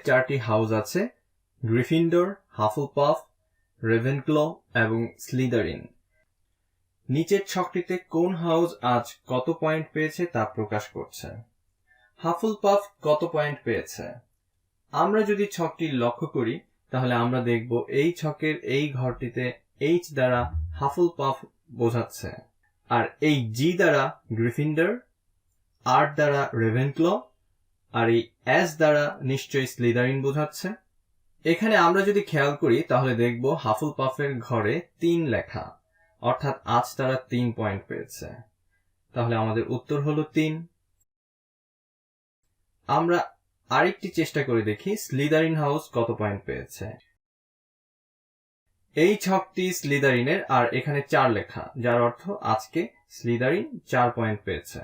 চারটি হাউস আছে, Gryffindor, Hufflepuff, রেভেনক্ল এবং স্লিদারিন। নিচের ছকটিতে কোন হাউস আজ কত পয়েন্ট পেয়েছে তা প্রকাশ করছে। হাফলপাফ কত পয়েন্ট পেয়েছে? আমরা যদি ছকটি লক্ষ্য করি তাহলে আমরা দেখব এই ছকের এই ঘরটিতে H দ্বারা হাফলপাফ বোঝাচ্ছে, আর এই G দ্বারা গ্রিফিন্ডর, R দ্বারা রেভেনক্ল, আর এই S দ্বারা নিশ্চয়ই স্লিদারিন বোঝাচ্ছে। এখানে আমরা যদি খেয়াল করি তাহলে দেখব হাফলপাফের ঘরে 3 লেখা, অর্থাৎ আজ তারা 3 পয়েন্ট পেয়েছে। তাহলে আমাদের উত্তর হলো 3। আমরা আরেকটি চেষ্টা করে দেখি স্লিদারিন হাউস কত পয়েন্ট পেয়েছে। এই ছকটি স্লিদারিনের, আর এখানে 4 লেখা, যার অর্থ আজকে স্লিদারিন 4 পয়েন্ট পেয়েছে।